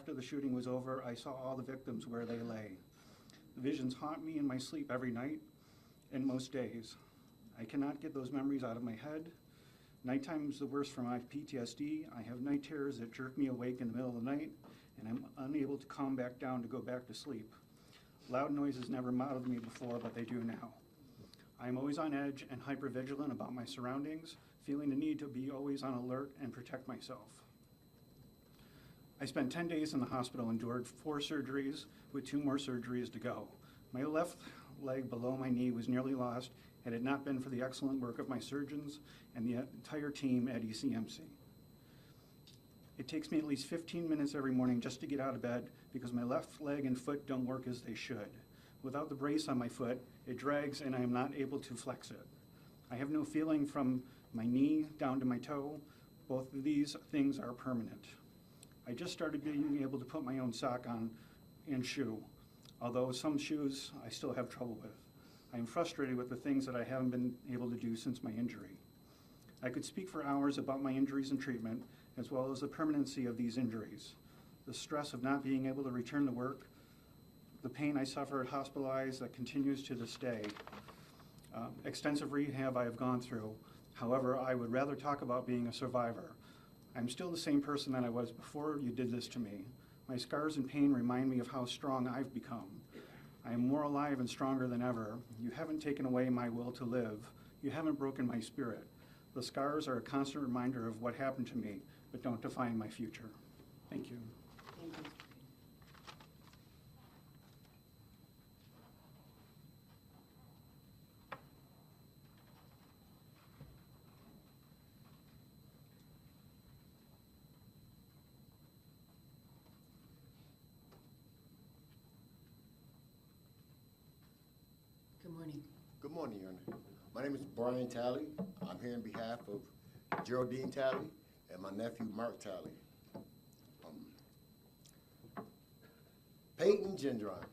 after the shooting was over, I saw all the victims where they lay. The visions haunt me in my sleep every night and most days. I cannot get those memories out of my head. Nighttime is the worst for my PTSD. I have night terrors that jerk me awake in the middle of the night, and I'm unable to calm back down to go back to sleep. Loud noises never bothered me before, but they do now. I am always on edge and hypervigilant about my surroundings, feeling the need to be always on alert and protect myself. I spent 10 days in the hospital, endured 4 surgeries with 2 more surgeries to go. My left leg below my knee was nearly lost had it not been for the excellent work of my surgeons and the entire team at ECMC. It takes me at least 15 minutes every morning just to get out of bed because my left leg and foot don't work as they should. Without the brace on my foot, it drags and I am not able to flex it. I have no feeling from my knee down to my toe. Both of these things are permanent. I just started being able to put my own sock on and shoe, although some shoes I still have trouble with. I am frustrated with the things that I haven't been able to do since my injury. I could speak for hours about my injuries and treatment, as well as the permanency of these injuries, the stress of not being able to return to work, the pain I suffered hospitalized that continues to this day, extensive rehab I have gone through. However, I would rather talk about being a survivor. I'm still the same person that I was before you did this to me. My scars and pain remind me of how strong I've become. I am more alive and stronger than ever. You haven't taken away my will to live. You haven't broken my spirit. The scars are a constant reminder of what happened to me, but don't define my future. Thank you. Thank you. Good morning. Good morning, Your Honor. My name is Brian Talley. I'm here on behalf of Geraldine Talley and my nephew, Mark Talley. Payton Gendron.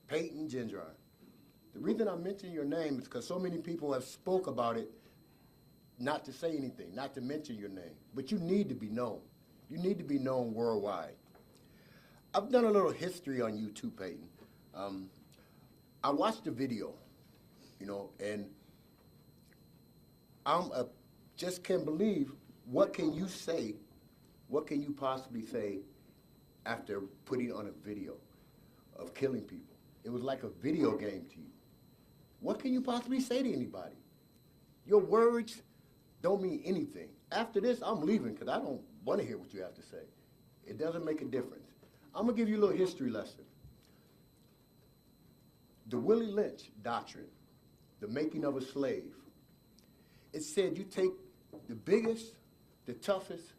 Payton Gendron. The reason I mention your name is because so many people have spoke about it, not to say anything, not to mention your name. But you need to be known. You need to be known worldwide. I've done a little history on you too, Payton. I watched the video, you know, and just can't believe, what can you say, what can you possibly say after putting on a video of killing people? It was like a video game to you. What can you possibly say to anybody? Your words don't mean anything. After this, I'm leaving because I don't want to hear what you have to say. It doesn't make a difference. I'm going to give you a little history lesson. The Willie Lynch doctrine, the making of a slave, it said you take the biggest, the toughest,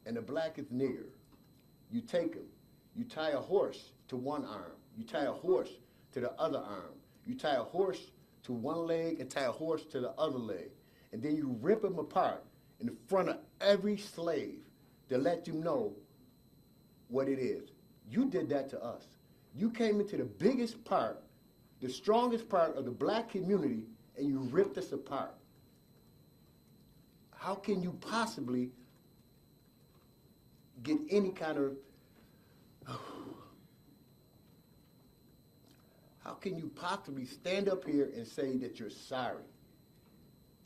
and the blackest nigger. You take him. You tie a horse to one arm. You tie a horse to the other arm. You tie a horse to one leg and tie a horse to the other leg. And then you rip him apart in front of every slave to let you know what it is. You did that to us. You came into the biggest part, the strongest part of the black community, and you ripped us apart. How can you possibly get any kind of, how can you possibly stand up here and say that you're sorry?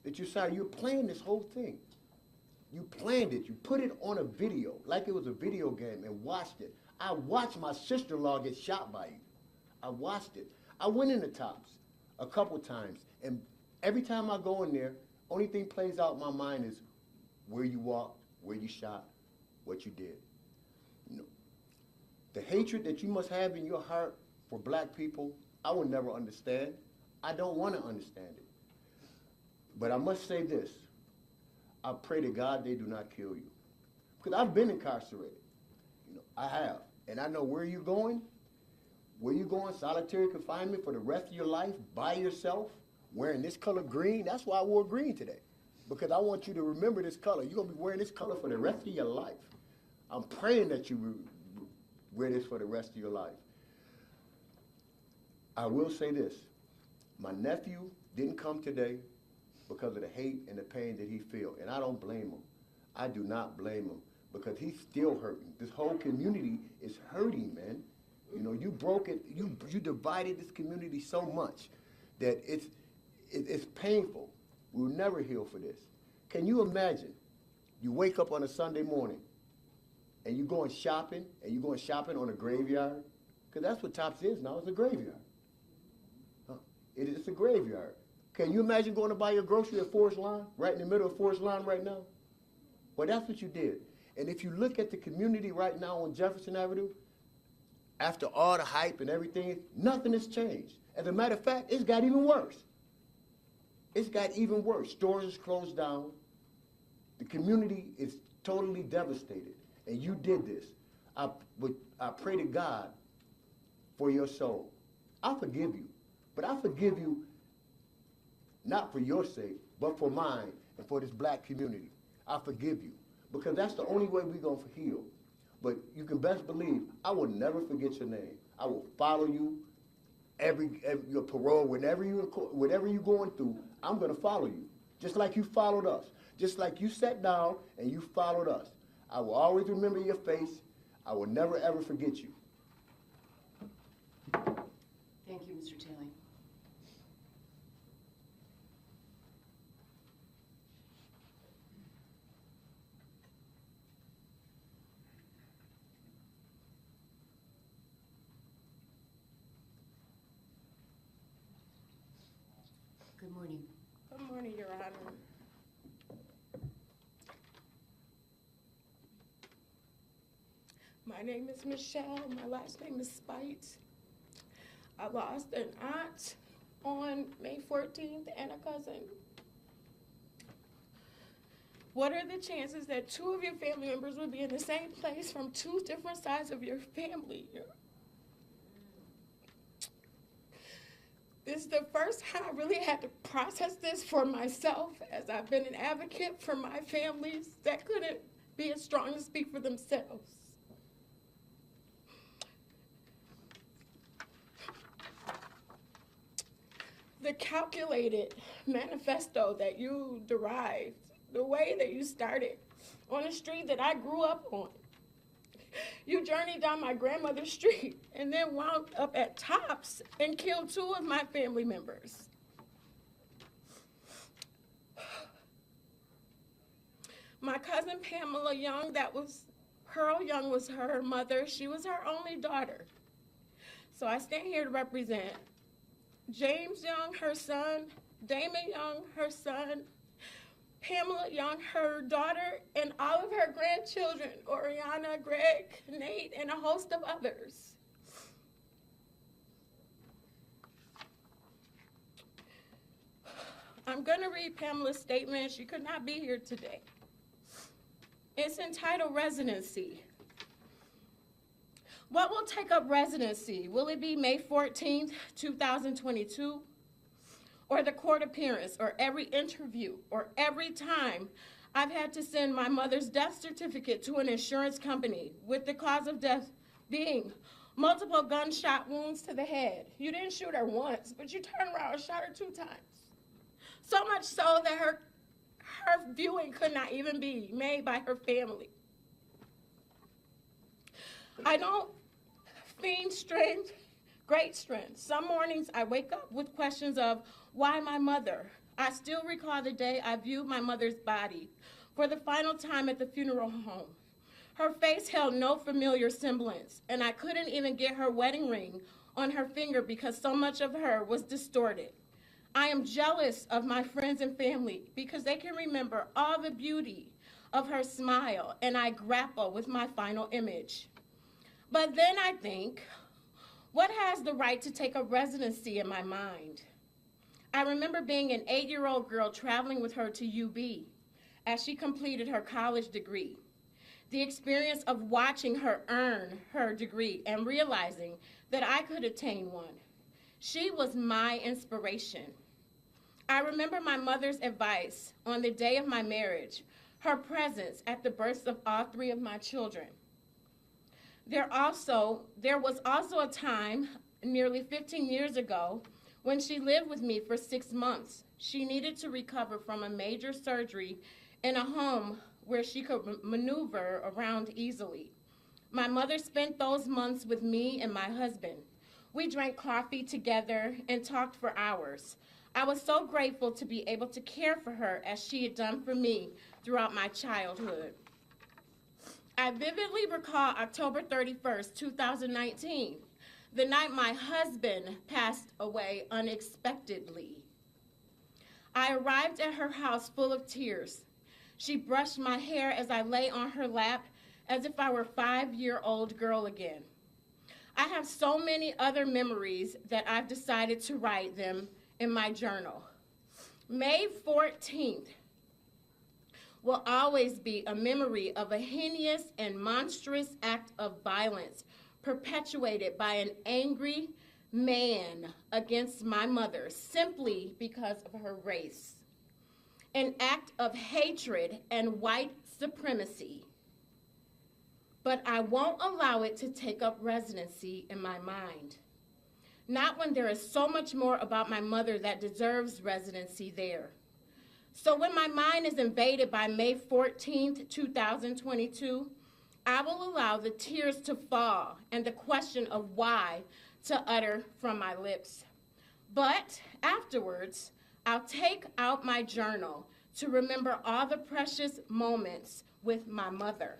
That you're sorry. You're playing this whole thing. You planned it. You put it on a video like it was a video game and watched it. I watched my sister-in-law get shot by you. I watched it. I went in the Tops a couple times, and every time I go in there, only thing plays out in my mind is where you walked, where you shot, what you did. You know, the hatred that you must have in your heart for black people, I will never understand. I don't want to understand it. But I must say this. I pray to God they do not kill you. Because I've been incarcerated. You know, I have. And I know where you're going. Where you're going, solitary confinement for the rest of your life, by yourself, wearing this color green. That's why I wore green today. Because I want you to remember this color. You're going to be wearing this color for the rest of your life. I'm praying that you wear this for the rest of your life. I will say this. My nephew didn't come today because of the hate and the pain that he feels. And I don't blame him. I do not blame him because he's still hurting. This whole community is hurting, man. You know, you broke it, you divided this community so much that it's painful. We'll never heal for this. Can you imagine? You wake up on a Sunday morning and you're going shopping, on a graveyard? Because that's what Tops is now, it's a graveyard. Huh. It's a graveyard. Can you imagine going to buy your grocery at Forest Lawn, right in the middle of Forest Lawn right now? Well, that's what you did. And if you look at the community right now on Jefferson Avenue, after all the hype and everything, nothing has changed. As a matter of fact, it's got even worse. It's got even worse. Stores is closed down. The community is totally devastated. And you did this. I pray to God for your soul. I forgive you. But I forgive you not for your sake, but for mine and for this black community. I forgive you. Because that's the only way we're going to heal. But you can best believe, I will never forget your name. I will follow you, every your parole, whatever you're going through, I'm going to follow you. Just like you followed us. Just like you sat down and you followed us. I will always remember your face. I will never, ever forget you. Thank you, Mr. Taylor. Good morning. Good morning, Your Honor. My name is Michelle. My last name is Spite. I lost an aunt on May 14th and a cousin. What are the chances that two of your family members would be in the same place from two different sides of your family? This is the first time I really had to process this for myself, as I've been an advocate for my families that couldn't be as strong to speak for themselves. The calculated manifesto that you derived, the way that you started on a street that I grew up on. You journeyed down my grandmother's street and then wound up at Tops and killed two of my family members. My cousin Pamela Young, Pearl Young was her mother. She was her only daughter. So I stand here to represent James Young, her son, Damon Young, her son, Pamela Young, her daughter, and all of her grandchildren, Oriana, Greg, Nate, and a host of others. I'm going to read Pamela's statement. She could not be here today. It's entitled Residency. What will take up residency? Will it be May 14th, 2022? Or the court appearance, or every interview, or every time I've had to send my mother's death certificate to an insurance company with the cause of death being multiple gunshot wounds to the head. You didn't shoot her once, but you turned around and shot her 2 times. So much so that her viewing could not even be made by her family. I don't feign strength, great strength. Some mornings I wake up with questions of, why my mother? I still recall the day I viewed my mother's body for the final time at the funeral home. Her face held no familiar semblance, and I couldn't even get her wedding ring on her finger because so much of her was distorted. I am jealous of my friends and family because they can remember all the beauty of her smile, and I grapple with my final image. But then I think, what has the right to take up residency in my mind? I remember being an 8-year-old girl traveling with her to UB as she completed her college degree. The experience of watching her earn her degree and realizing that I could attain one. She was my inspiration. I remember my mother's advice on the day of my marriage, her presence at the births of all 3 of my children. There was also a time, nearly 15 years ago, when she lived with me for 6 months. She needed to recover from a major surgery in a home where she could maneuver around easily. My mother spent those months with me and my husband. We drank coffee together and talked for hours. I was so grateful to be able to care for her as she had done for me throughout my childhood. I vividly recall October 31st, 2019, the night my husband passed away unexpectedly. I arrived at her house full of tears. She brushed my hair as I lay on her lap as if I were a 5-year-old girl again. I have so many other memories that I've decided to write them in my journal. May 14th will always be a memory of a heinous and monstrous act of violence perpetuated by an angry man against my mother simply because of her race. An act of hatred and white supremacy. But I won't allow it to take up residency in my mind. Not when there is so much more about my mother that deserves residency there. So when my mind is invaded by May 14th, 2022, I will allow the tears to fall and the question of why to utter from my lips. But afterwards, I'll take out my journal to remember all the precious moments with my mother.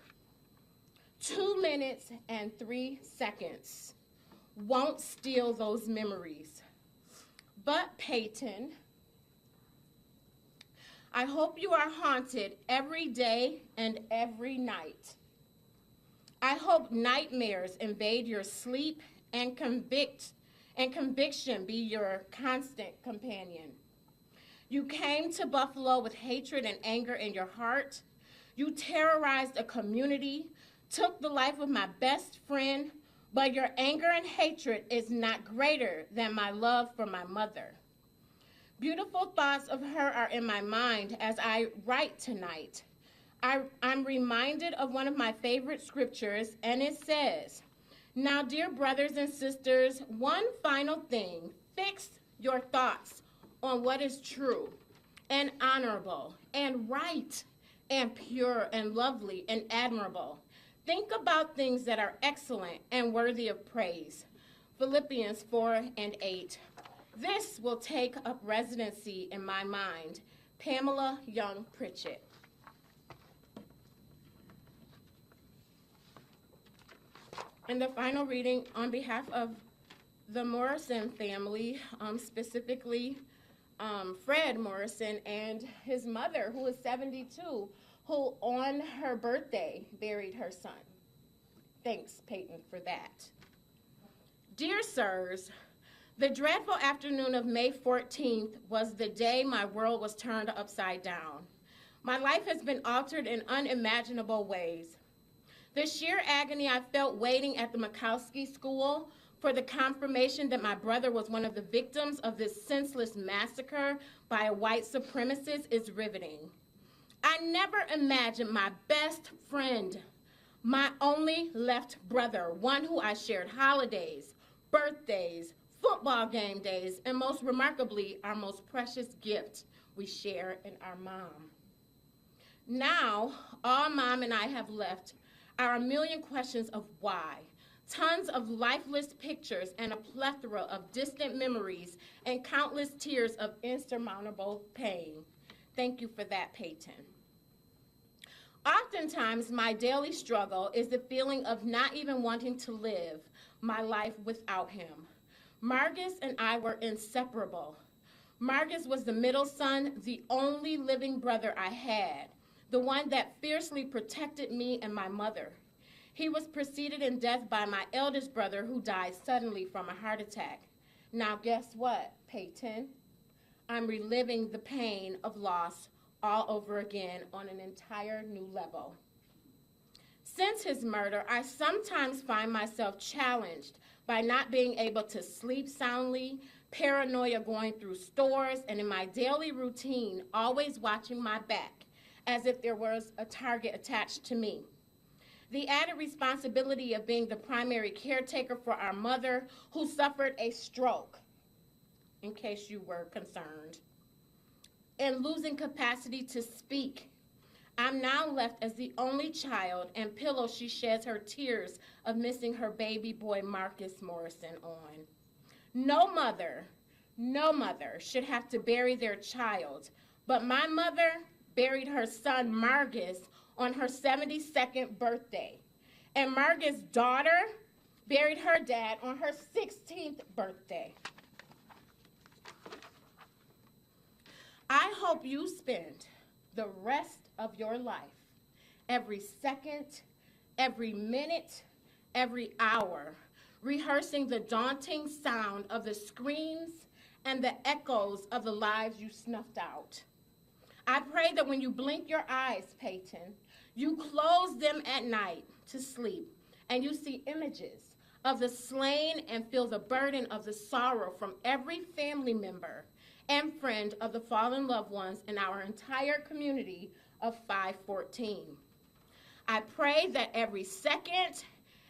2 minutes and 3 seconds won't steal those memories. But Payton, I hope you are haunted every day and every night. I hope nightmares invade your sleep and conviction be your constant companion. You came to Buffalo with hatred and anger in your heart. You terrorized a community, took the life of my best friend, but your anger and hatred is not greater than my love for my mother. Beautiful thoughts of her are in my mind as I write tonight. I'm reminded of one of my favorite scriptures, and it says, "Now, dear brothers and sisters, one final thing, fix your thoughts on what is true and honorable and right and pure and lovely and admirable. Think about things that are excellent and worthy of praise." Philippians 4:8. This will take up residency in my mind. Pamela Young Pritchett. And the final reading on behalf of the Morrison family, specifically Fred Morrison and his mother, who is 72, who on her birthday buried her son. Thanks, Payton, for that. Dear sirs, the dreadful afternoon of May 14th was the day my world was turned upside down. My life has been altered in unimaginable ways. The sheer agony I felt waiting at the Mikowski School for the confirmation that my brother was one of the victims of this senseless massacre by a white supremacist is riveting. I never imagined my best friend, my only left brother, one who I shared holidays, birthdays, football game days, and most remarkably, our most precious gift we share in our mom. Now, all Mom and I have left are a million questions of why, tons of lifeless pictures and a plethora of distant memories and countless tears of insurmountable pain. Thank you for that, Payton. Oftentimes, my daily struggle is the feeling of not even wanting to live my life without him. Margus and I were inseparable. Margus was the middle son, the only living brother I had, the one that fiercely protected me and my mother. He was preceded in death by my eldest brother, who died suddenly from a heart attack. Now guess what, Payton? I'm reliving the pain of loss all over again on an entire new level. Since his murder, I sometimes find myself challenged by not being able to sleep soundly, paranoia going through stores, and in my daily routine, always watching my back as if there was a target attached to me. The added responsibility of being the primary caretaker for our mother, who suffered a stroke, in case you were concerned, and losing capacity to speak. I'm now left as the only child, and pillow she sheds her tears of missing her baby boy Marcus Morrison on. No mother should have to bury their child, but my mother buried her son Marcus on her 72nd birthday, and Marcus' daughter buried her dad on her 16th birthday. I hope you spend the rest of your life, every second, every minute, every hour, rehearsing the daunting sound of the screams and the echoes of the lives you snuffed out. I pray that when you blink your eyes, Payton, you close them at night to sleep, and you see images of the slain and feel the burden of the sorrow from every family member and friend of the fallen loved ones in our entire community of 514. I pray that every second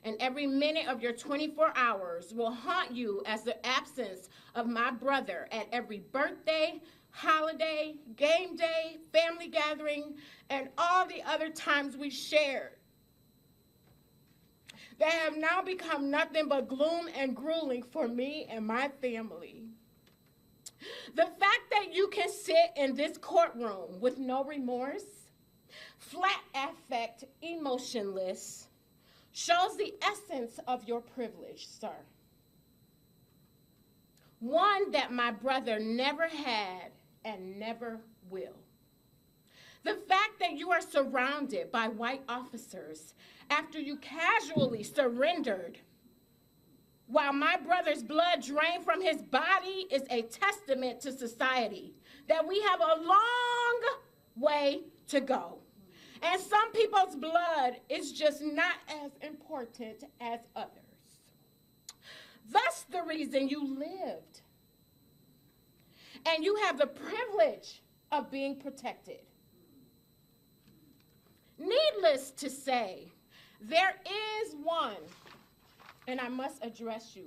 and every minute of your 24 hours will haunt you as the absence of my brother at every birthday, holiday, game day, family gathering, and all the other times we shared that have now become nothing but gloom and grueling for me and my family. The fact that you can sit in this courtroom with no remorse, flat affect, emotionless, shows the essence of your privilege, sir. One that my brother never had and never will. The fact that you are surrounded by white officers after you casually surrendered while my brother's blood drained from his body is a testament to society that we have a long way to go. And some people's blood is just not as important as others. That's the reason you lived. And you have the privilege of being protected. Needless to say, there is one, and I must address you.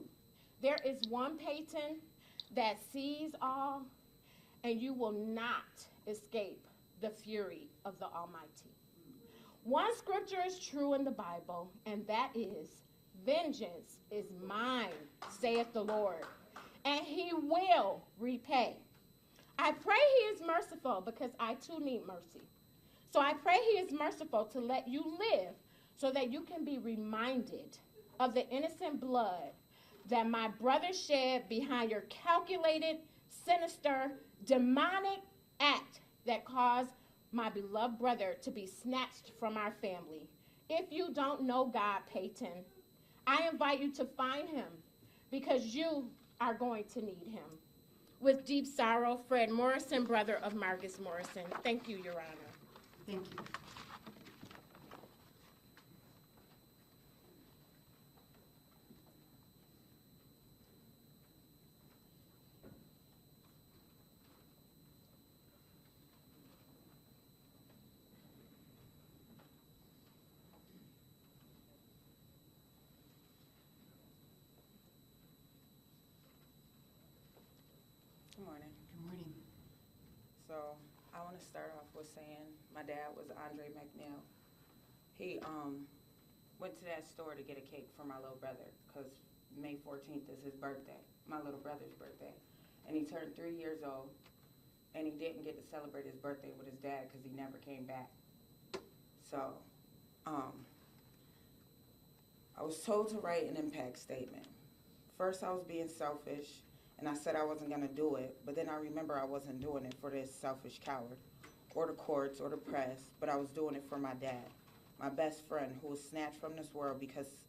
There is one Payton that sees all, and you will not escape the fury of the Almighty. One scripture is true in the Bible, and that is, vengeance is mine, saith the Lord, and he will repay. I pray he is merciful because I too need mercy. So I pray he is merciful to let you live so that you can be reminded of the innocent blood that my brother shed behind your calculated, sinister, demonic act that caused my beloved brother to be snatched from our family. If you don't know God, Payton, I invite you to find him because you are going to need him. With deep sorrow, Fred Morrison, brother of Marcus Morrison. Thank you, Your Honor. Thank you. Good morning. Good morning. So I want to start off with saying my dad was Andre McNeil. He went to that store to get a cake for my little brother because May 14th is his birthday, my little brother's birthday. And he turned 3 years old, and he didn't get to celebrate his birthday with his dad because he never came back. So I was told to write an impact statement. First, I was being selfish, and I said I wasn't going to do it, but then I remember I wasn't doing it for this selfish coward or the courts or the press, but I was doing it for my dad, my best friend who was snatched from this world because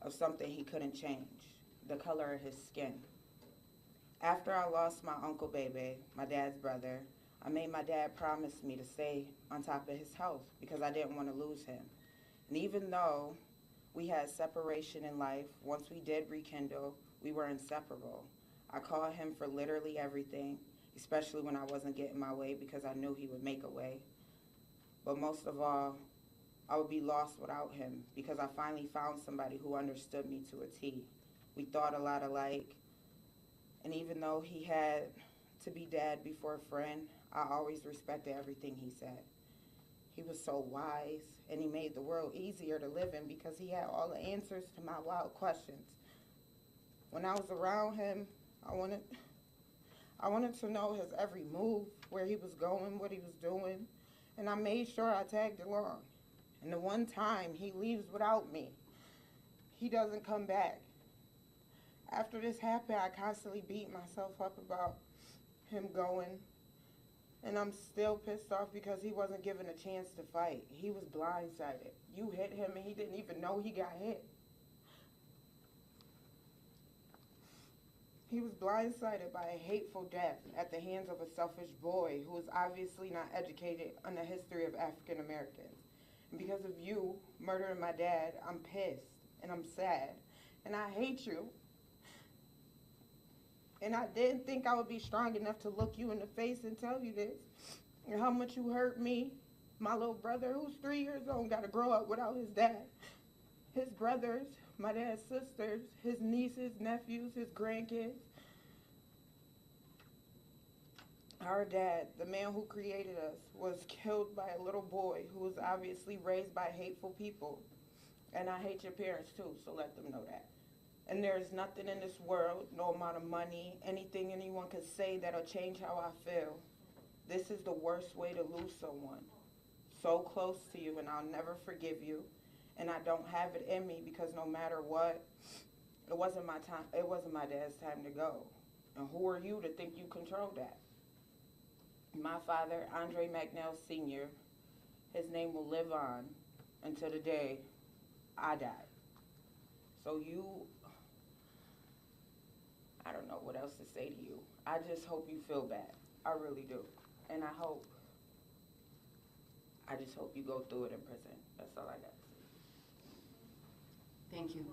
of something he couldn't change, the color of his skin. After I lost my Uncle Bebe, my dad's brother, I made my dad promise me to stay on top of his health because I didn't want to lose him. And even though we had separation in life, once we did rekindle, we were inseparable. I called him for literally everything, especially when I wasn't getting my way because I knew he would make a way. But most of all, I would be lost without him because I finally found somebody who understood me to a T. We thought a lot alike, and even though he had to be dad before a friend, I always respected everything he said. He was so wise, and he made the world easier to live in because he had all the answers to my wild questions. When I was around him, I wanted to know his every move, where he was going, what he was doing, and I made sure I tagged along. And the one time he leaves without me, he doesn't come back. After this happened, I constantly beat myself up about him going, and I'm still pissed off because he wasn't given a chance to fight. He was blindsided. You hit him and he didn't even know he got hit. He was blindsided by a hateful death at the hands of a selfish boy who was obviously not educated on the history of African Americans. And because of you murdering my dad, I'm pissed and I'm sad and I hate you. And I didn't think I would be strong enough to look you in the face and tell you this. And how much you hurt me. My little brother, who's 3 years old, got to grow up without his dad. His brothers, my dad's sisters, his nieces, nephews, his grandkids. Our dad, the man who created us, was killed by a little boy who was obviously raised by hateful people. And I hate your parents too, so let them know that. And there's nothing in this world, no amount of money, anything anyone could say that'll change how I feel. This is the worst way to lose someone. So close to you, and I'll never forgive you. And I don't have it in me because no matter what, it wasn't my time. It wasn't my dad's time to go. And who are you to think you control that? My father, Andre McNeil Sr., his name will live on until the day I die. So I don't know what else to say to you. I just hope you feel bad. I really do. And I just hope you go through it in prison. That's all I got to say. Thank you.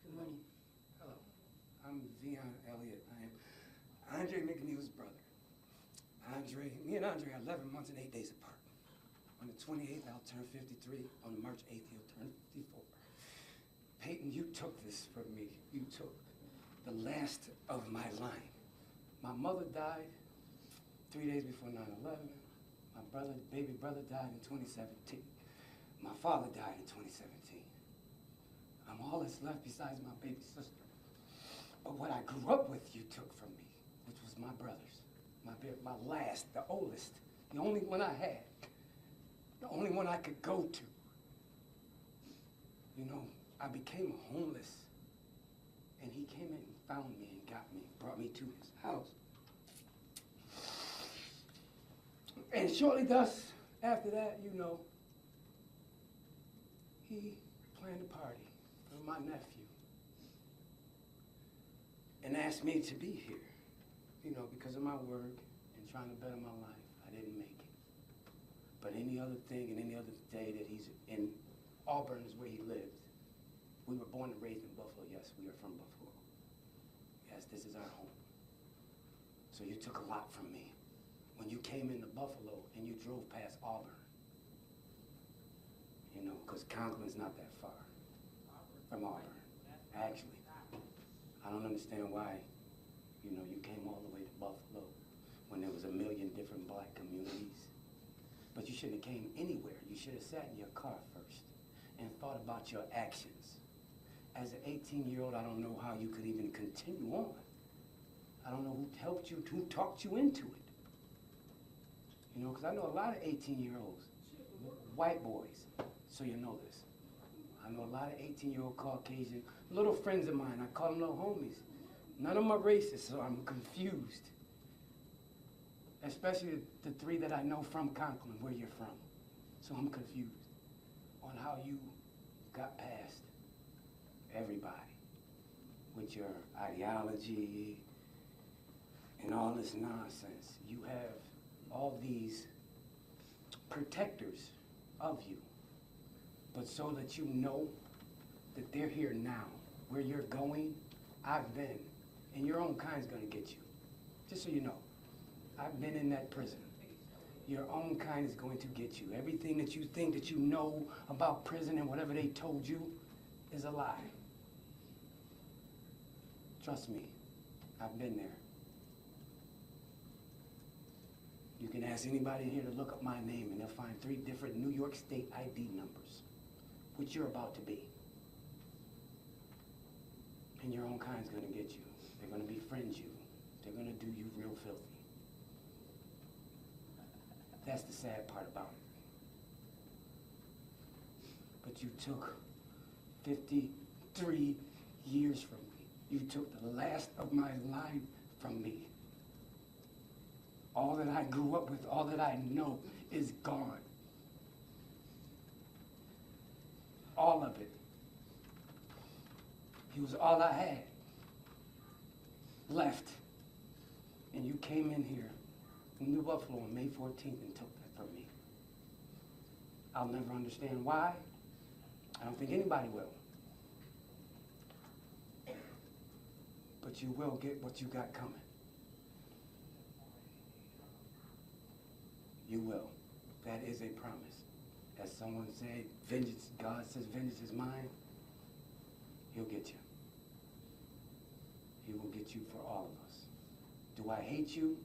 Good morning. Hello, I'm Vion Elliott. I am Andre McNeil's brother. Me and Andre are 11 months and 8 days apart. On the 28th, I'll turn 53. On March 8th, he'll turn 54. Payton, you took this from me. You took the last of my line. My mother died 3 days before 9/11. My baby brother died in 2017. My father died in 2017. I'm all that's left besides my baby sister. But what I grew up with, you took from me, which was my brothers. My last, the oldest, the only one I had, the only one I could go to. You know, I became homeless, and he came in and found me and got me, brought me to his house. And shortly thus, after that, you know, he planned a party for my nephew and asked me to be here. You know, because of my work and trying to better my life, I didn't make it. But any other thing and any other day that he's in Auburn is where he lived. We were born and raised in Buffalo. Yes, we are from Buffalo. Yes, this is our home. So you took a lot from me when you came into Buffalo and you drove past Auburn. You know, because Conklin's not that far from Auburn, actually. I don't understand why. You know, you came all the way to Buffalo when there was a million different black communities. But you shouldn't have came anywhere. You should have sat in your car first and thought about your actions. As an 18-year-old, I don't know how you could even continue on. I don't know who helped you, who talked you into it. You know, because I know a lot of 18-year-olds, white boys, so you know this. I know a lot of 18-year-old Caucasian, little friends of mine, I call them little homies. None of them are racist, so I'm confused. Especially the three that I know from Conklin, where you're from. So I'm confused on how you got past everybody with your ideology and all this nonsense. You have all these protectors of you, but so that you know that they're here now. Where you're going, I've been. And your own kind's gonna get you. Just so you know, I've been in that prison. Your own kind is going to get you. Everything that you think that you know about prison and whatever they told you is a lie. Trust me, I've been there. You can ask anybody in here to look up my name and they'll find 3 different New York State ID numbers, which you're about to be. And your own kind's gonna get you. They're gonna befriend you. They're gonna do you real filthy. That's the sad part about it. But you took 53 years from me. You took the last of my life from me. All that I grew up with, all that I know is gone. All of it. He was all I had left. And you came in here in New Buffalo on May 14th and took that from me. I'll never understand why. I don't think anybody will. But you will get what you got coming. You will. That is a promise. As someone said, vengeance, God says vengeance is mine. He'll get you. He will get you for all of us. Do I hate you?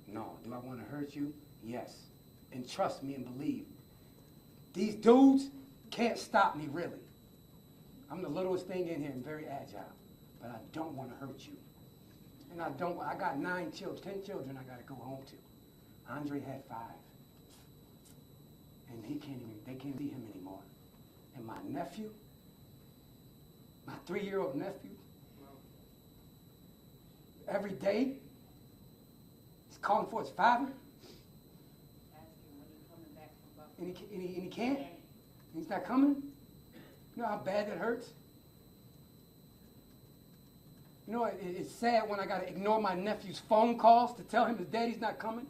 No. Do I want to hurt you? Yes. And trust me and believe. These dudes can't stop me, really. I'm the littlest thing in here and very agile. But I don't want to hurt you. And I got 9 children, 10 children I got to go home to. Andre had 5. And they can't see him anymore. And my nephew, my 3-year-old nephew, every day, he's calling for his father. And he can't? He's not coming? You know how bad that hurts? You know, it's sad when I got to ignore my nephew's phone calls to tell him his daddy's not coming.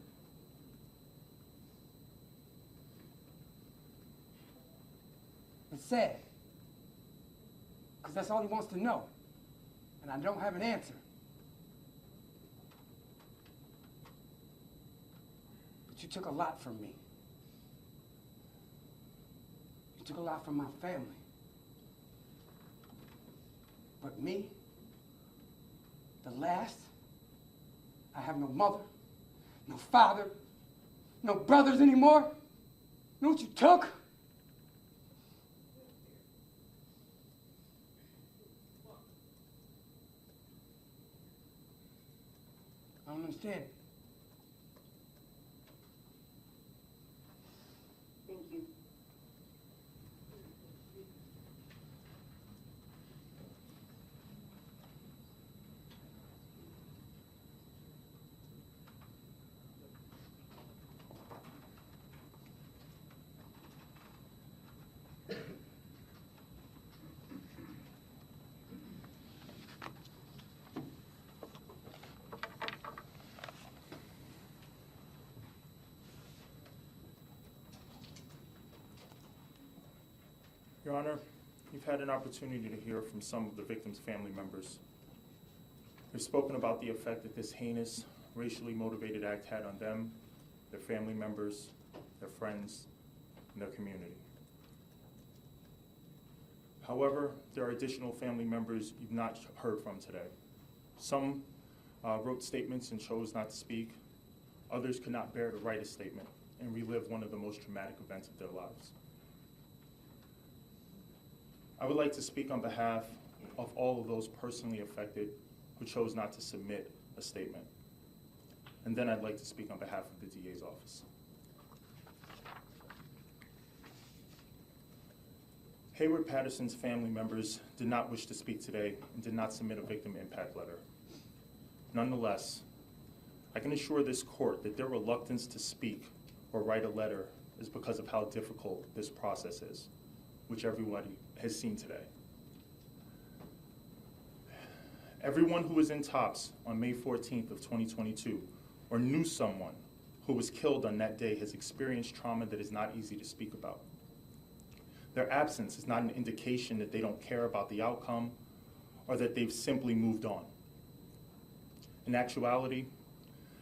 It's sad. Because that's all he wants to know. And I don't have an answer. But you took a lot from me. You took a lot from my family. But me, the last, I have no mother, no father, no brothers anymore. You know what you took? I don't understand it. Thank you. Your Honor, you've had an opportunity to hear from some of the victims' family members. They've spoken about the effect that this heinous, racially motivated act had on them, their family members, their friends, and their community. However, there are additional family members you've not heard from today. Some wrote statements and chose not to speak. Others could not bear to write a statement and relive one of the most traumatic events of their lives. I would like to speak on behalf of all of those personally affected who chose not to submit a statement. And then I'd like to speak on behalf of the DA's office. Hayward Patterson's family members did not wish to speak today and did not submit a victim impact letter. Nonetheless, I can assure this court that their reluctance to speak or write a letter is because of how difficult this process is, which everybody has seen today. Everyone who was in TOPS on May 14th of 2022 or knew someone who was killed on that day has experienced trauma that is not easy to speak about. Their absence is not an indication that they don't care about the outcome or that they've simply moved on. In actuality,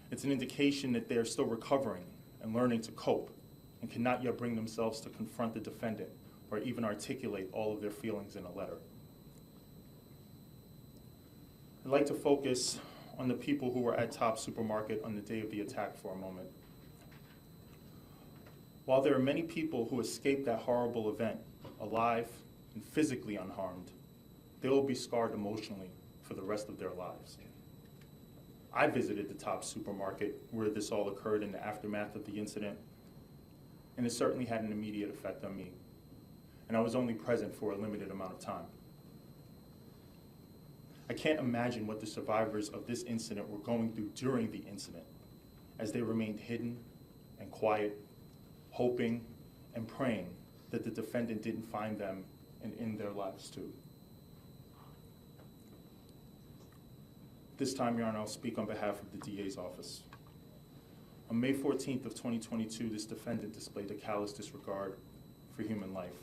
it's an indication that they're still recovering and learning to cope and cannot yet bring themselves to confront the defendant or even articulate all of their feelings in a letter. I'd like to focus on the people who were at Top Supermarket on the day of the attack for a moment. While there are many people who escaped that horrible event alive and physically unharmed, they will be scarred emotionally for the rest of their lives. I visited the Top Supermarket where this all occurred in the aftermath of the incident, and it certainly had an immediate effect on me. And I was only present for a limited amount of time. I can't imagine what the survivors of this incident were going through during the incident, as they remained hidden and quiet, hoping and praying that the defendant didn't find them and end their lives too. This time, Your Honor, I'll speak on behalf of the DA's office. On May 14th of 2022, this defendant displayed a callous disregard for human life.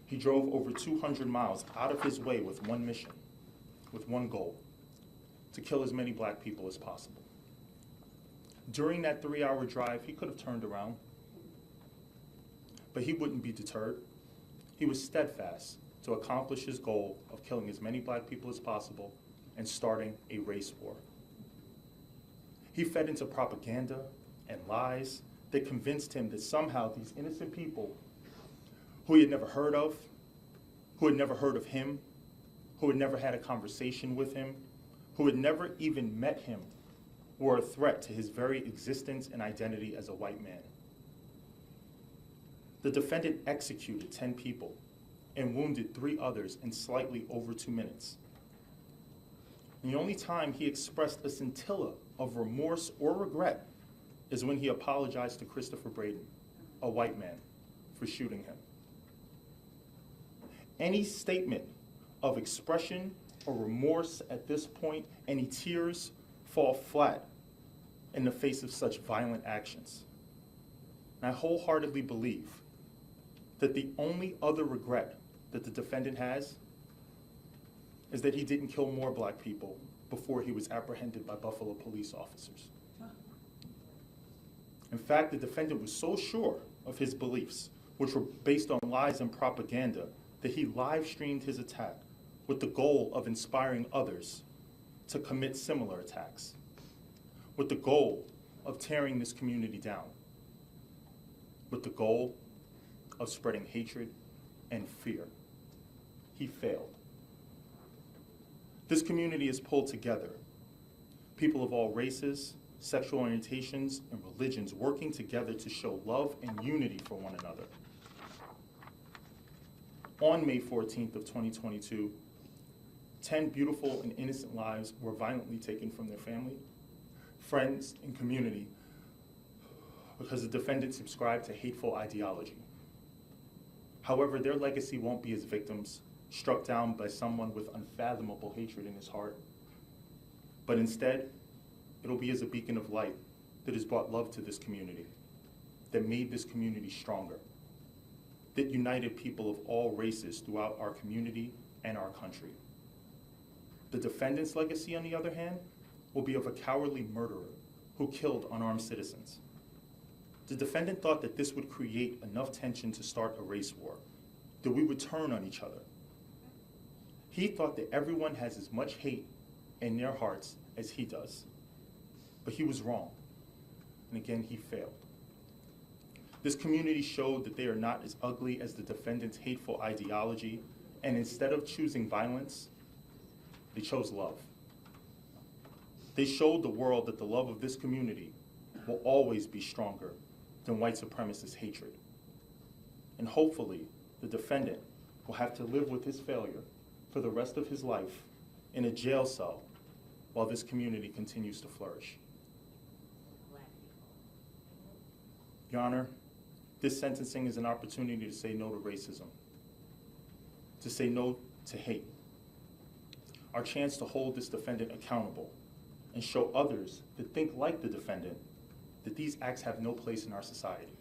He drove over 200 miles out of his way with one mission, with one goal: to kill as many black people as possible. During that 3-hour drive, he could have turned around, but he wouldn't be deterred. He was steadfast to accomplish his goal of killing as many black people as possible and starting a race war. He fed into propaganda and lies that convinced him that somehow these innocent people who he had never heard of, who had never heard of him, who had never had a conversation with him, who had never even met him, were a threat to his very existence and identity as a white man. The defendant executed 10 people and wounded 3 others in slightly over 2 minutes. And the only time he expressed a scintilla of remorse or regret is when he apologized to Christopher Braden, a white man, for shooting him. Any statement of expression or remorse at this point, any tears, fall flat in the face of such violent actions. And I wholeheartedly believe that the only other regret that the defendant has is that he didn't kill more black people before he was apprehended by Buffalo police officers. In fact, the defendant was so sure of his beliefs, which were based on lies and propaganda, that he live-streamed his attack with the goal of inspiring others to commit similar attacks, with the goal of tearing this community down, with the goal of spreading hatred and fear. He failed. This community is pulled together. People of all races, sexual orientations, and religions working together to show love and unity for one another. On May 14th of 2022, 10 beautiful and innocent lives were violently taken from their family, friends, and community because the defendant subscribed to hateful ideology. However, their legacy won't be as victims struck down by someone with unfathomable hatred in his heart, but instead, it'll be as a beacon of light that has brought love to this community, that made this community stronger, that united people of all races throughout our community and our country. The defendant's legacy, on the other hand, will be of a cowardly murderer who killed unarmed citizens. The defendant thought that this would create enough tension to start a race war, that we would turn on each other. He thought that everyone has as much hate in their hearts as he does. But he was wrong. And again, he failed. This community showed that they are not as ugly as the defendant's hateful ideology, and instead of choosing violence, they chose love. They showed the world that the love of this community will always be stronger than white supremacist hatred. And hopefully, the defendant will have to live with his failure for the rest of his life in a jail cell while this community continues to flourish. Your Honor, this sentencing is an opportunity to say no to racism, to say no to hate. Our chance to hold this defendant accountable and show others that think like the defendant that these acts have no place in our society,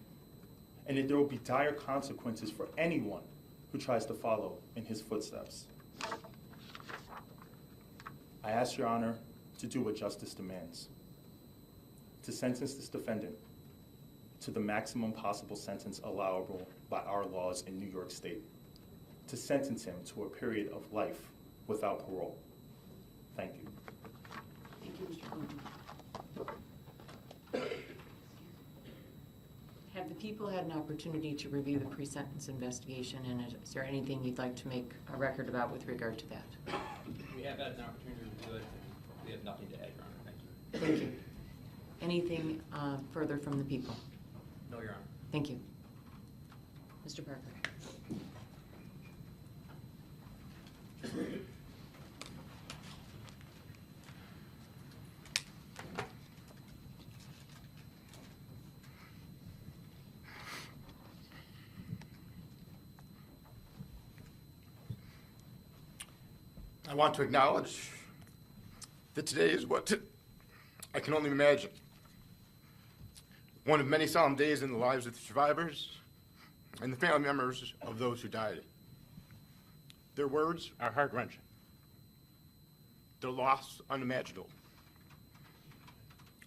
and that there will be dire consequences for anyone who tries to follow in his footsteps. I ask Your Honor to do what justice demands, to sentence this defendant to the maximum possible sentence allowable by our laws in New York State, to sentence him to a period of life without parole. Thank you. Thank you, Mr. Coleman. Have the people had an opportunity to review the pre-sentence investigation, and is there anything you'd like to make a record about with regard to that? We have had an opportunity to do it, and we have nothing to add, Your Honor. Thank you. Thank you. Anything further from the people? No, Your Honor. Thank you. Mr. Parker. I want to acknowledge that today is what I can only imagine. One of many solemn days in the lives of the survivors and the family members of those who died. Their words are heart-wrenching. Their loss unimaginable.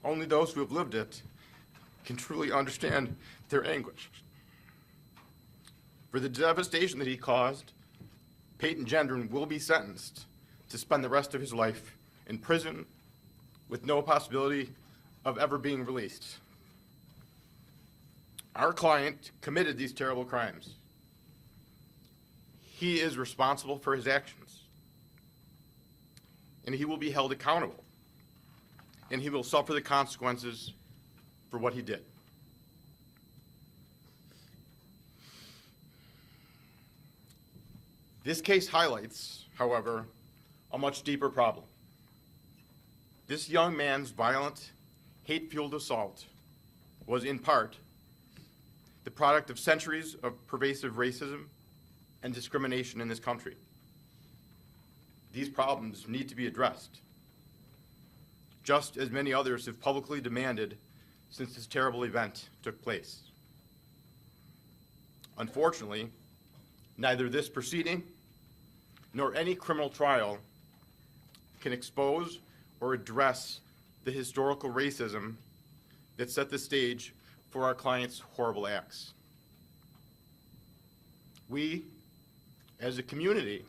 Only those who have lived it can truly understand their anguish. For the devastation that he caused, Payton Gendron will be sentenced to spend the rest of his life in prison with no possibility of ever being released. Our client committed these terrible crimes. He is responsible for his actions, and he will be held accountable, and he will suffer the consequences for what he did. This case highlights, however, a much deeper problem. This young man's violent, hate-fueled assault was in part the product of centuries of pervasive racism and discrimination in this country. These problems need to be addressed, just as many others have publicly demanded since this terrible event took place. Unfortunately, neither this proceeding nor any criminal trial can expose or address the historical racism that set the stage for our client's horrible acts. We, as a community,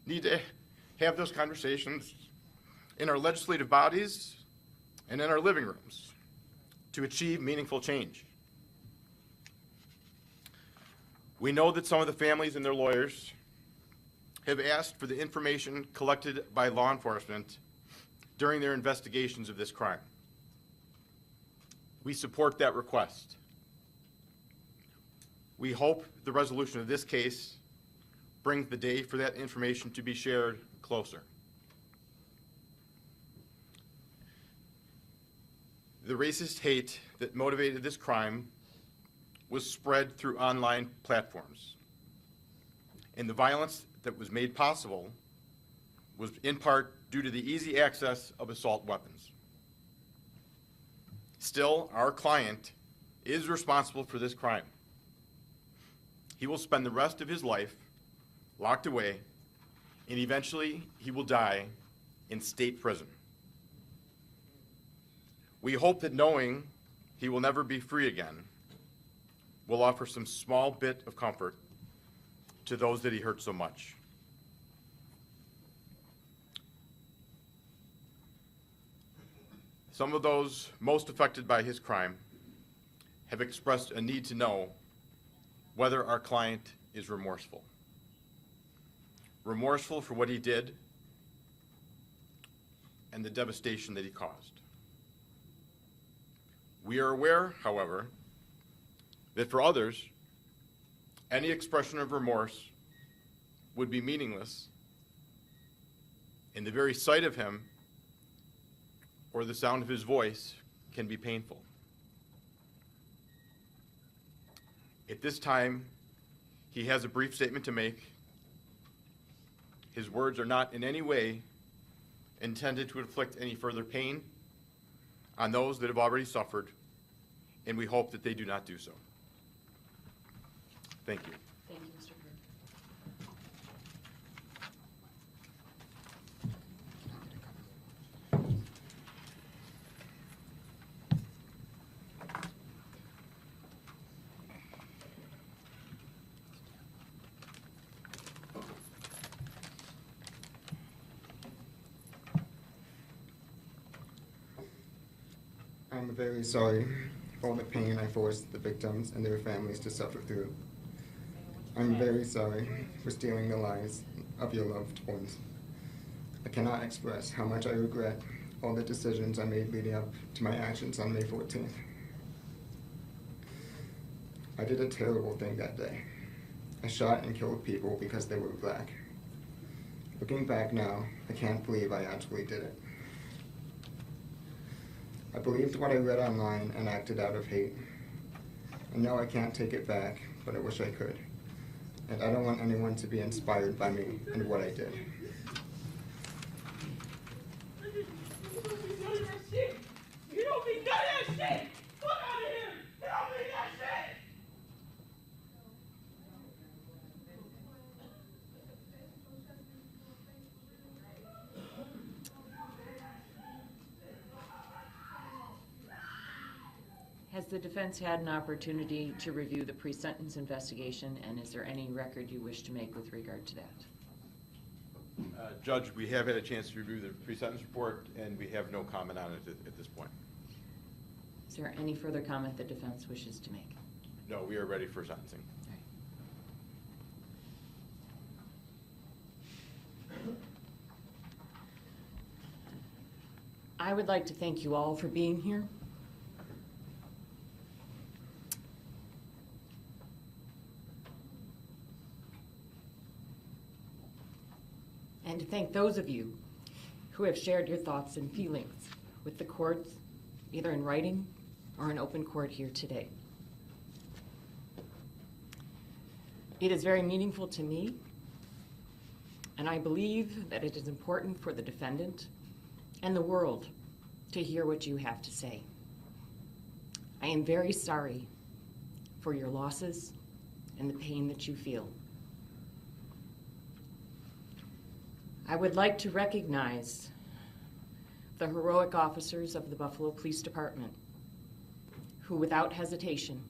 need to have those conversations in our legislative bodies and in our living rooms to achieve meaningful change. We know that some of the families and their lawyers have asked for the information collected by law enforcement during their investigations of this crime. We support that request. We hope the resolution of this case brings the day for that information to be shared closer. The racist hate that motivated this crime was spread through online platforms, and the violence that was made possible was in part due to the easy access of assault weapons. Still, our client is responsible for this crime. He will spend the rest of his life locked away, and eventually he will die in state prison. We hope that knowing he will never be free again will offer some small bit of comfort to those that he hurt so much. Some of those most affected by his crime have expressed a need to know whether our client is remorseful. Remorseful for what he did and the devastation that he caused. We are aware, however, that for others, any expression of remorse would be meaningless, and the very sight of him or the sound of his voice can be painful. At this time, he has a brief statement to make. His words are not in any way intended to inflict any further pain on those that have already suffered, and we hope that they do not do so. Thank you. Thank you, Mr. Kerr. I'm very sorry for all the pain I forced the victims and their families to suffer through. I'm very sorry for stealing the lives of your loved ones. I cannot express how much I regret all the decisions I made leading up to my actions on May 14th. I did a terrible thing that day. I shot and killed people because they were black. Looking back now, I can't believe I actually did it. I believed what I read online and acted out of hate. I know I can't take it back, but I wish I could. And I don't want anyone to be inspired by me and what I did. You don't mean none of that shit! Fuck out of here! You don't mean that shit! Has the defense had an opportunity to review the pre-sentence investigation, and is there any record you wish to make with regard to that? Judge, we have had a chance to review the pre-sentence report, and we have no comment on it at this point. Is there any further comment the defense wishes to make? No, we are ready for sentencing. I would like to thank you all for being here. And to thank those of you who have shared your thoughts and feelings with the courts, either in writing or in open court here today. It is very meaningful to me, and I believe that it is important for the defendant and the world to hear what you have to say. I am very sorry for your losses and the pain that you feel. I would like to recognize the heroic officers of the Buffalo Police Department who, without hesitation,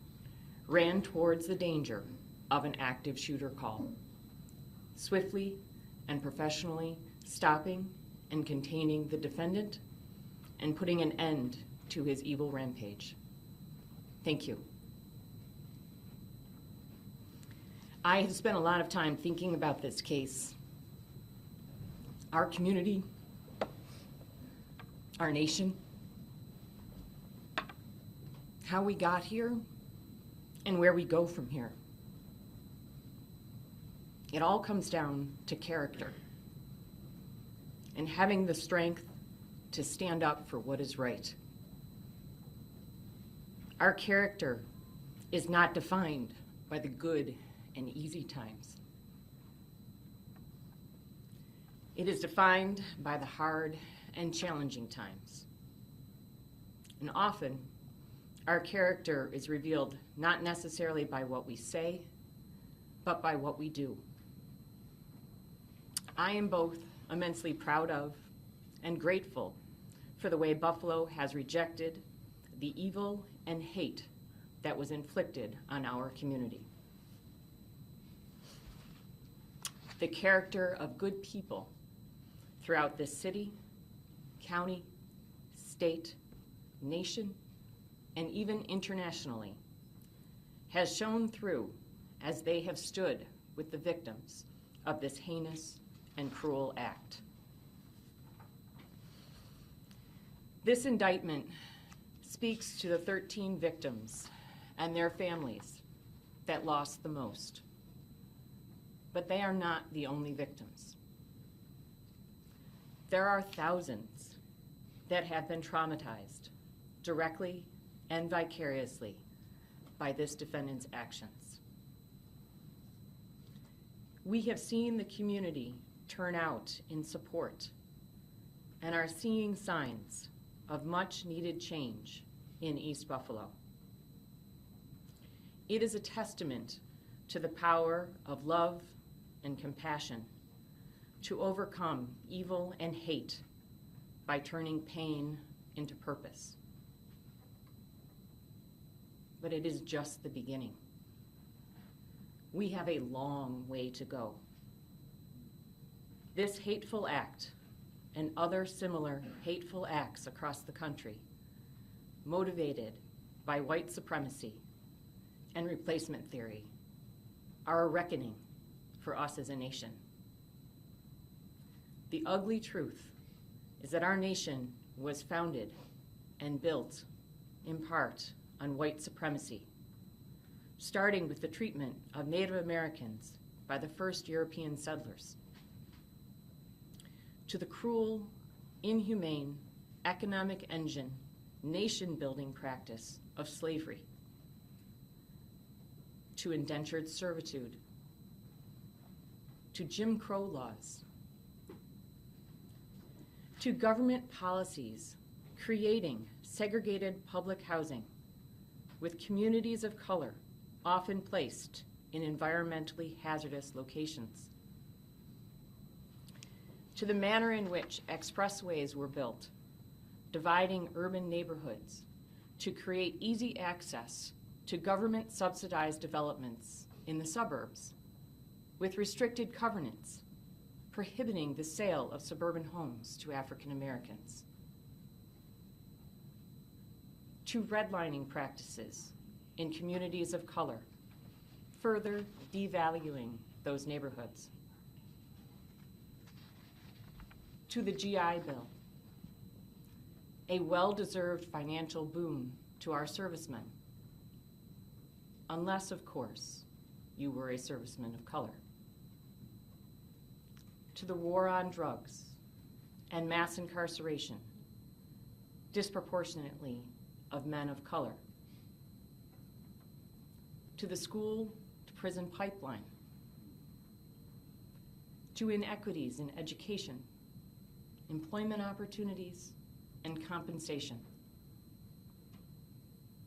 ran towards the danger of an active shooter call, swiftly and professionally stopping and containing the defendant and putting an end to his evil rampage. Thank you. I have spent a lot of time thinking about this case, our community, our nation, how we got here, and where we go from here. It all comes down to character and having the strength to stand up for what is right. Our character is not defined by the good and easy times. It is defined by the hard and challenging times. And often, our character is revealed not necessarily by what we say, but by what we do. I am both immensely proud of and grateful for the way Buffalo has rejected the evil and hate that was inflicted on our community. The character of good people throughout this city, county, state, nation, and even internationally has shown through as they have stood with the victims of this heinous and cruel act. This indictment speaks to the 13 victims and their families that lost the most. But they are not the only victims. There are thousands that have been traumatized directly and vicariously by this defendant's actions. We have seen the community turn out in support and are seeing signs of much needed change in East Buffalo. It is a testament to the power of love and compassion to overcome evil and hate by turning pain into purpose. But it is just the beginning. We have a long way to go. This hateful act and other similar hateful acts across the country motivated by white supremacy and replacement theory are a reckoning for us as a nation. The ugly truth is that our nation was founded and built in part on white supremacy, starting with the treatment of Native Americans by the first European settlers, to the cruel, inhumane, economic engine, nation-building practice of slavery, to indentured servitude, to Jim Crow laws, to government policies creating segregated public housing with communities of color often placed in environmentally hazardous locations, to the manner in which expressways were built, dividing urban neighborhoods to create easy access to government-subsidized developments in the suburbs with restricted covenants prohibiting the sale of suburban homes to African Americans, to redlining practices in communities of color, further devaluing those neighborhoods, to the GI Bill, a well-deserved financial boon to our servicemen, unless, of course, you were a serviceman of color, to the war on drugs and mass incarceration, disproportionately of men of color, to the school-to-prison pipeline, to inequities in education, employment opportunities, and compensation,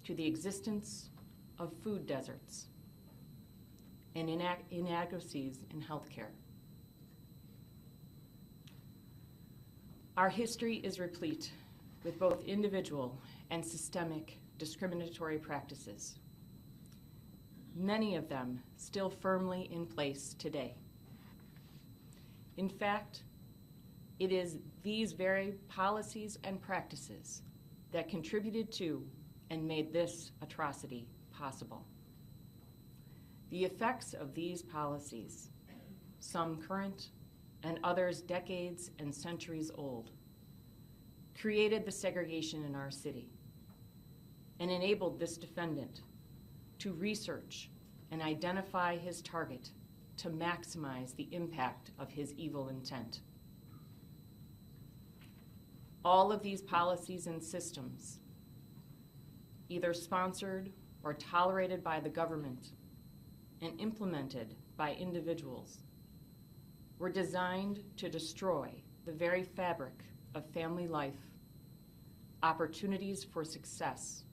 to the existence of food deserts and inadequacies in healthcare. Our history is replete with both individual and systemic discriminatory practices, many of them still firmly in place today. In fact, it is these very policies and practices that contributed to and made this atrocity possible. The effects of these policies, some current and others decades and centuries old, created the segregation in our city and enabled this defendant to research and identify his target to maximize the impact of his evil intent. All of these policies and systems, either sponsored or tolerated by the government and implemented by individuals, were designed to destroy the very fabric of family life, opportunities for success,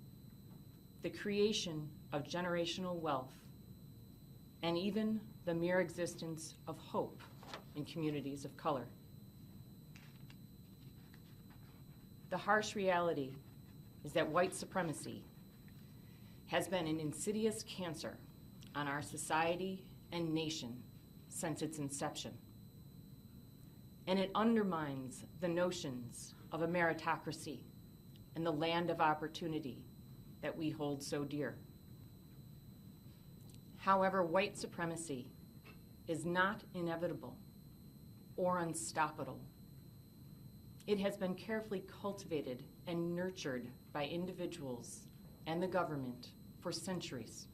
the creation of generational wealth, and even the mere existence of hope in communities of color. The harsh reality is that white supremacy has been an insidious cancer on our society and nation since its inception. And it undermines the notions of a meritocracy and the land of opportunity that we hold so dear. However, white supremacy is not inevitable or unstoppable. It has been carefully cultivated and nurtured by individuals and the government for centuries.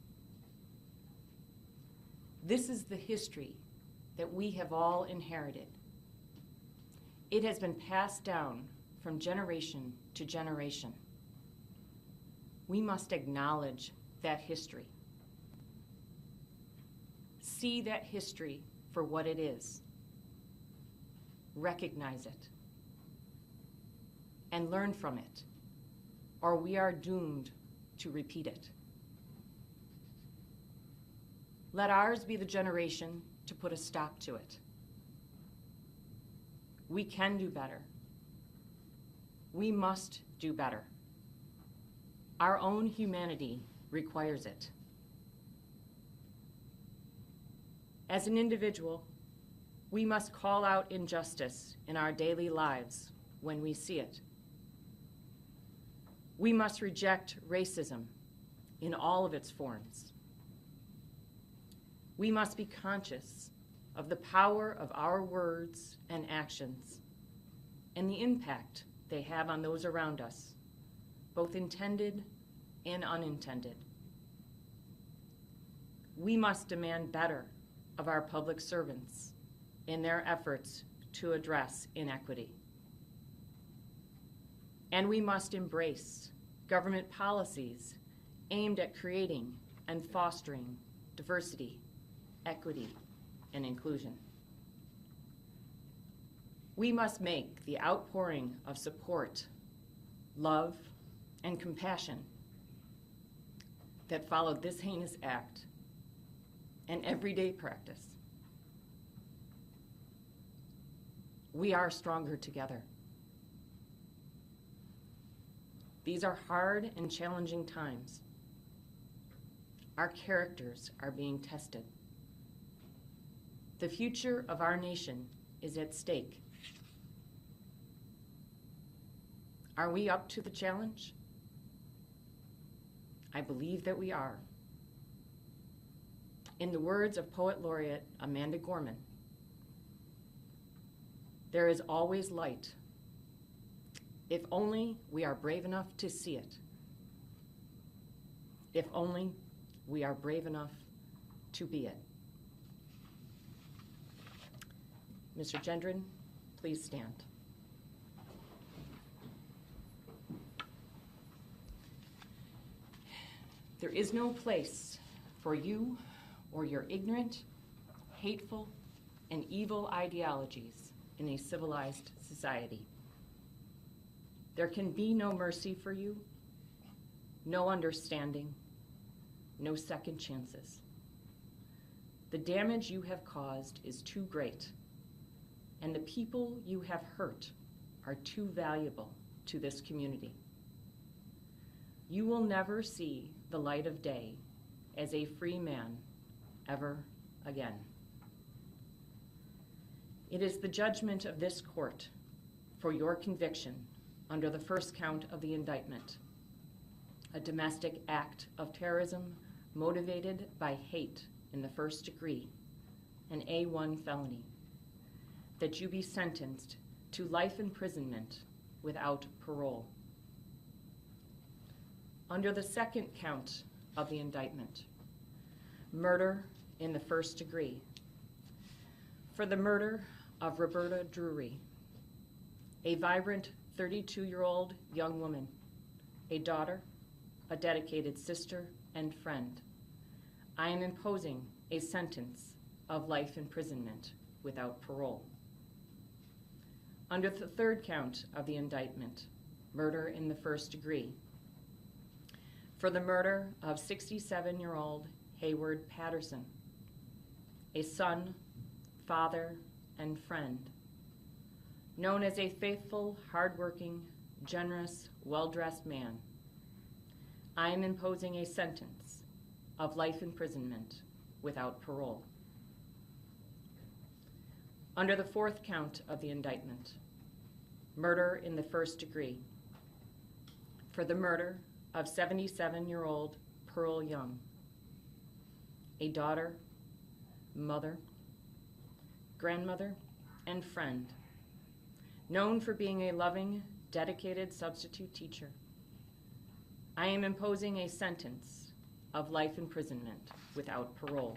This is the history that we have all inherited. It has been passed down from generation to generation. We must acknowledge that history. See that history for what it is. Recognize it. And learn from it, or we are doomed to repeat it. Let ours be the generation to put a stop to it. We can do better. We must do better. Our own humanity requires it. As an individual, we must call out injustice in our daily lives when we see it. We must reject racism in all of its forms. We must be conscious of the power of our words and actions and the impact they have on those around us, both intended and unintended. We must demand better of our public servants in their efforts to address inequity. And we must embrace government policies aimed at creating and fostering diversity, equity, and inclusion. We must make the outpouring of support, love, and compassion that followed this heinous act an everyday practice. We are stronger together. These are hard and challenging times. Our characters are being tested. The future of our nation is at stake. Are we up to the challenge? I believe that we are. In the words of Poet Laureate Amanda Gorman, there is always light, if only we are brave enough to see it. If only we are brave enough to be it. Mr. Gendron, please stand. There is no place for you or your ignorant, hateful, and evil ideologies in a civilized society. There can be no mercy for you, no understanding, no second chances. The damage you have caused is too great, and the people you have hurt are too valuable to this community. You will never see the light of day as a free man ever again. It is the judgment of this court for your conviction under the first count of the indictment, a domestic act of terrorism motivated by hate in the first degree, an A1 felony, that you be sentenced to life imprisonment without parole. Under the second count of the indictment, murder in the first degree, for the murder of Roberta Drury, a vibrant 32-year-old young woman, a daughter, a dedicated sister and friend. I am imposing a sentence of life imprisonment without parole. Under the third count of the indictment, murder in the first degree, for the murder of 67-year-old Hayward Patterson, a son, father, and friend, known as a faithful, hardworking, generous, well-dressed man. I am imposing a sentence of life imprisonment without parole. Under the fourth count of the indictment, murder in the first degree, for the murder of 77-year-old Pearl Young, a daughter, mother, grandmother, and friend, known for being a loving, dedicated substitute teacher. I am imposing a sentence of life imprisonment without parole.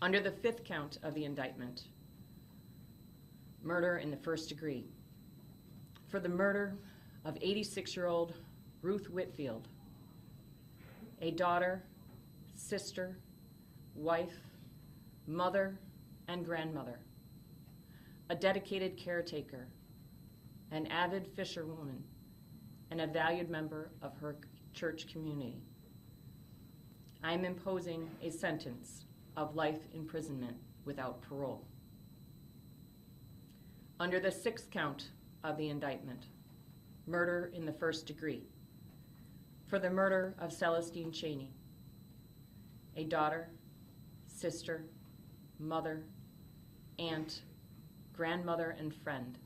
Under the fifth count of the indictment, murder in the first degree, for the murder of 86-year-old Ruth Whitfield, a daughter, sister, wife, mother, and grandmother, a dedicated caretaker, an avid fisherwoman, and a valued member of her church community. I am imposing a sentence of life imprisonment without parole. Under the sixth count of the indictment, murder in the first degree, for the murder of Celestine Cheney, a daughter, sister, mother, aunt, grandmother, and friend,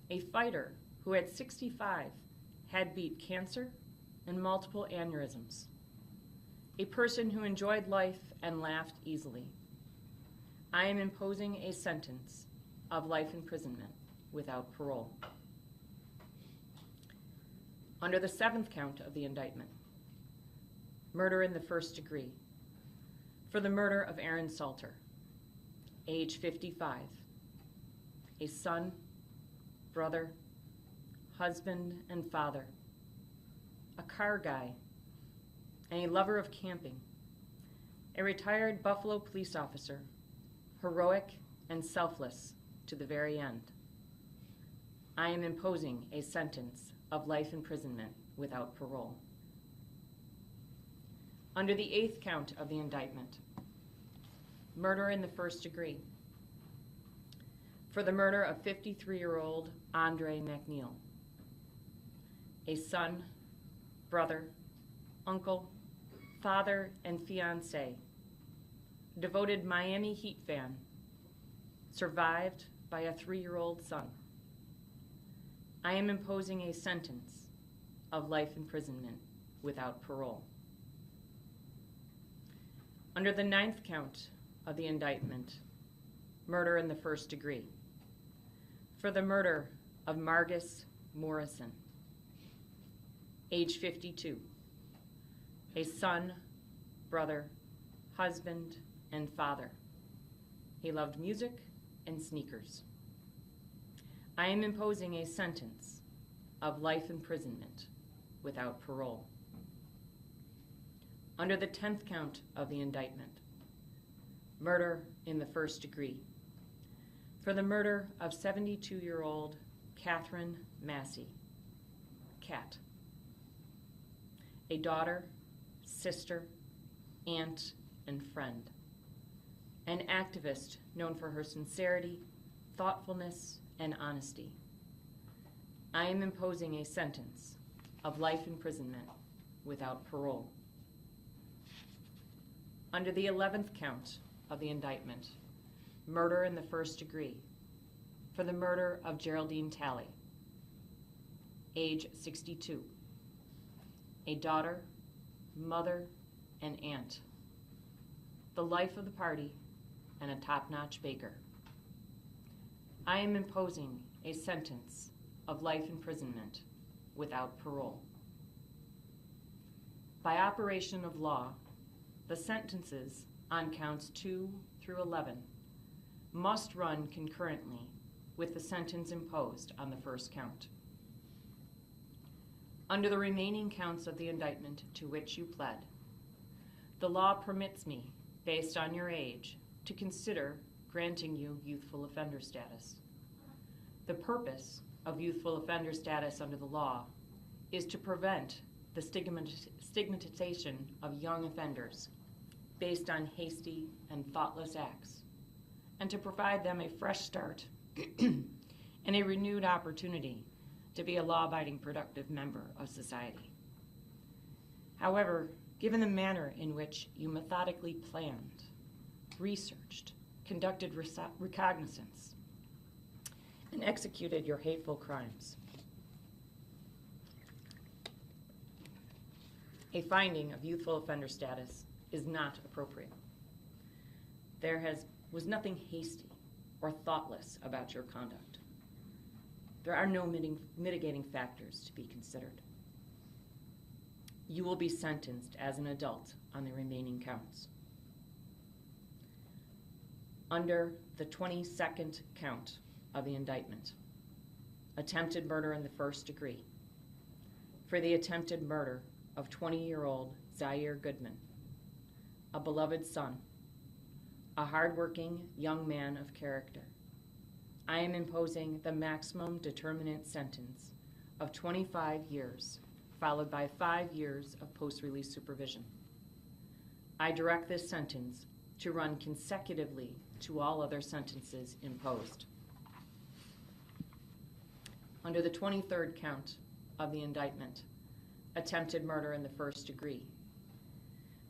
a fighter who who at 65 had beat cancer and multiple aneurysms. A person who enjoyed life and laughed easily. I am imposing a sentence of life imprisonment without parole. Under the 7th count of the indictment, murder in the first degree, for the murder of Aaron Salter, age 55, a son, brother, husband, and father, a car guy, and a lover of camping, a retired Buffalo police officer, heroic and selfless to the very end. I am imposing a sentence of life imprisonment without parole. Under the 8th count of the indictment, murder in the first degree, for the murder of 53-year-old Andre McNeil, a son, brother, uncle, father, and fiancé, devoted Miami Heat fan, survived by a 3-year-old son. I am imposing a sentence of life imprisonment without parole. Under the 9th count of the indictment, murder in the first degree, for the murder of Margus Morrison, age 52, a son, brother, husband, and father. He loved music and sneakers. I am imposing a sentence of life imprisonment without parole. Under the 10th count of the indictment, murder in the first degree, for the murder of 72-year-old Catherine Massey, Cat, a daughter, sister, aunt, and friend, an activist known for her sincerity, thoughtfulness, and honesty. I am imposing a sentence of life imprisonment without parole. Under the 11th count of the indictment, murder in the first degree, for the murder of Geraldine Talley, age 62, a daughter, mother, and aunt, the life of the party, and a top-notch baker. I am imposing a sentence of life imprisonment without parole. By operation of law, the sentences on counts 2 through 11 must run concurrently with the sentence imposed on the first count. Under the remaining counts of the indictment to which you pled, the law permits me, based on your age, to consider granting you youthful offender status. The purpose of youthful offender status under the law is to prevent the stigmatization of young offenders based on hasty and thoughtless acts, and to provide them a fresh start and a renewed opportunity to be a law-abiding, productive member of society. However, given the manner in which you methodically planned, researched, conducted recognizance, and executed your hateful crimes, a finding of youthful offender status is not appropriate. There was nothing hasty or thoughtless about your conduct. There are no mitigating factors to be considered. You will be sentenced as an adult on the remaining counts. Under the 22nd count of the indictment, attempted murder in the first degree, for the attempted murder of 20-year-old Zaire Goodman, a beloved son, a hardworking young man of character. I am imposing the maximum determinate sentence of 25 years, followed by 5 years of post-release supervision. I direct this sentence to run consecutively to all other sentences imposed. Under the 23rd count of the indictment, attempted murder in the first degree,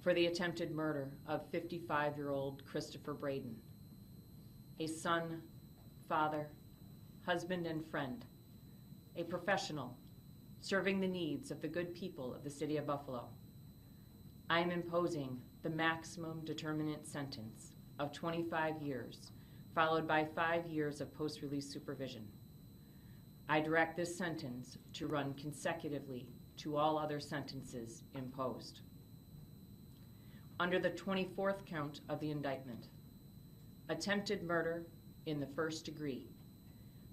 for the attempted murder of 55-year-old Christopher Braden, a son, father, husband, and friend, a professional serving the needs of the good people of the City of Buffalo, I am imposing the maximum determinate sentence of 25 years, followed by 5 years of post-release supervision. I direct this sentence to run consecutively to all other sentences imposed. Under the 24th count of the indictment, attempted murder in the first degree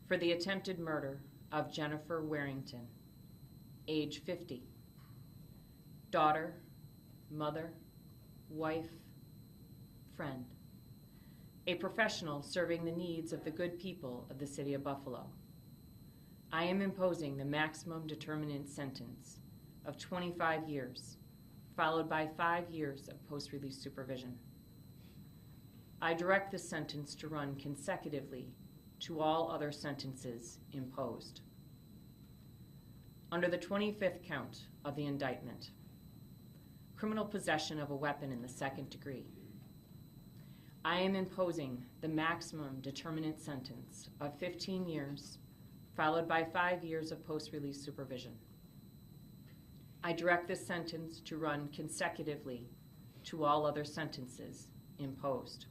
for the attempted murder of Jennifer Warrington, age 50, daughter, mother, wife, friend, a professional serving the needs of the good people of the City of Buffalo. I am imposing the maximum determinate sentence of 25 years, followed by 5 years of post-release supervision. I direct this sentence to run consecutively to all other sentences imposed. Under the 25th count of the indictment, criminal possession of a weapon in the second degree, I am imposing the maximum determinate sentence of 15 years, followed by 5 years of post-release supervision. I direct this sentence to run consecutively to all other sentences imposed.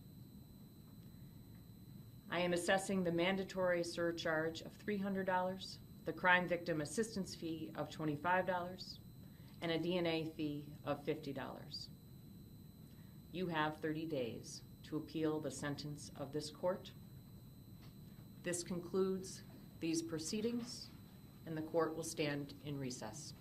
I am assessing the mandatory surcharge of $300, the crime victim assistance fee of $25, and a DNA fee of $50. You have 30 days to appeal the sentence of this court. This concludes these proceedings, and the court will stand in recess.